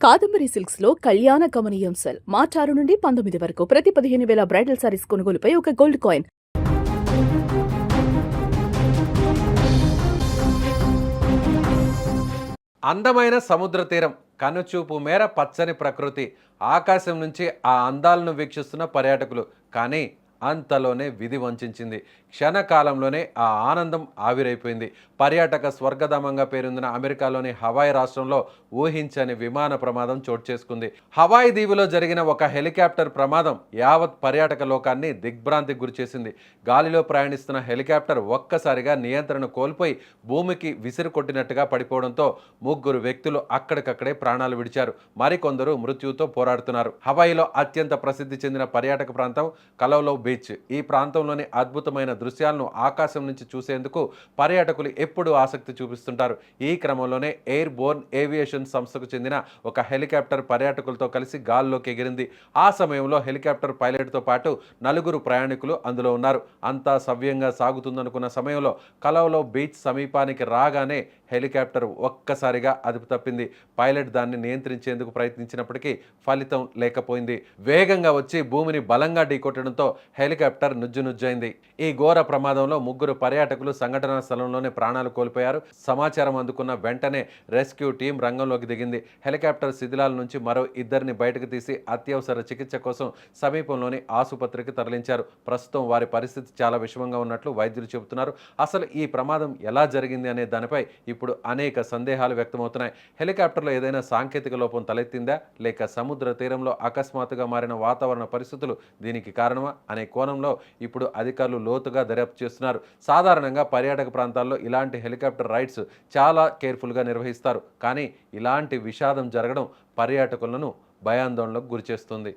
Kadambari silks లో కళ్యాణ కమనీయం సెల్ మార్చ్ 6 నుండి 19 వరకు ప్రతి 15,000 బ్రైడల్ సారీస్ కొనుగోలుపై ఒక గోల్డ్ కాయిన్. అందమైన సముద్ర తీరం, కనుచూపు మేర పచ్చని ప్రకృతి, ఆకాశం నుంచి ఆ అందాలను వీక్షిస్తున్న పర్యాటకులు. కానీ అంతలోనే విధి వంచింది. క్షణకాలంలోనే ఆ ఆనందం ఆవిరైపోయింది. పర్యాటక స్వర్గధామంగా పేరొందిన అమెరికాలోని హవాయ్ రాష్ట్రంలో ఊహించని విమాన ప్రమాదం చోటు చేసుకుంది. హవాయ్ దీవిలో జరిగిన ఒక హెలికాప్టర్ ప్రమాదం యావత్ పర్యాటక లోకాన్ని దిగ్భ్రాంతికి గురిచేసింది. గాలిలో ప్రయాణిస్తున్న హెలికాప్టర్ ఒక్కసారిగా నియంత్రణ కోల్పోయి భూమికి విసిరి కొట్టినట్టుగా పడిపోవడంతో ముగ్గురు వ్యక్తులు అక్కడికక్కడే ప్రాణాలు విడిచారు. మరికొందరు మృత్యువుతో పోరాడుతున్నారు. హవాయిలో అత్యంత ప్రసిద్ధి చెందిన పర్యాటక ప్రాంతం కలౌలో బీచ్. ఈ ప్రాంతంలోని అద్భుతమైన దృశ్యాలను ఆకాశం నుంచి చూసేందుకు పర్యాటకులు ఎప్పుడూ ఆసక్తి చూపిస్తుంటారు. ఈ క్రమంలోనే ఎయిర్ బోర్న్ ఏవియేషన్ సంస్థకు చెందిన ఒక హెలికాప్టర్ పర్యాటకులతో కలిసి గాల్లోకి ఎగిరింది. ఆ సమయంలో హెలికాప్టర్ పైలట్తో పాటు నలుగురు ప్రయాణికులు అందులో ఉన్నారు. అంతా సవ్యంగా సాగుతుందనుకున్న సమయంలో కలౌలో బీచ్ సమీపానికి రాగానే హెలికాప్టర్ ఒక్కసారిగా అదుపు తప్పింది. పైలట్ దాన్ని నియంత్రించేందుకు ప్రయత్నించినప్పటికీ ఫలితం లేకపోయింది. వేగంగా వచ్చి భూమిని బలంగా ఢీకొట్టడంతో హెలికాప్టర్ నుజ్జునుజ్జైంది. ఈ ఘోర ప్రమాదంలో ముగ్గురు పర్యాటకులు సంఘటనా స్థలంలోనే ప్రాణాలు కోల్పోయారు. సమాచారం అందుకున్న వెంటనే రెస్క్యూ టీం రంగంలోకి దిగింది. హెలికాప్టర్ శిథిలాల నుంచి మరో ఇద్దరిని బయటకు తీసి అత్యవసర చికిత్స కోసం సమీపంలోని ఆసుపత్రికి తరలించారు. ప్రస్తుతం వారి పరిస్థితి చాలా విషమంగా ఉన్నట్లు వైద్యులు చెబుతున్నారు. అసలు ఈ ప్రమాదం ఎలా జరిగింది అనే దానిపై ఇప్పుడు అనేక సందేహాలు వ్యక్తమవుతున్నాయి. హెలికాప్టర్లో ఏదైనా సాంకేతిక లోపం తలెత్తిందా, లేక సముద్ర తీరంలో అకస్మాత్తుగా మారిన వాతావరణ పరిస్థితులు దీనికి కారణమా అనే కోణంలో ఇప్పుడు అధికారులు లోతుగా దర్యాప్తు చేస్తున్నారు. సాధారణంగా పర్యాటక ప్రాంతాల్లో ఇలాంటి హెలికాప్టర్ రైడ్స్ చాలా కేర్ఫుల్గా నిర్వహిస్తారు. కానీ ఇలాంటి విషాదం జరగడం పర్యాటకులను భయాందోళనకు గురిచేస్తుంది.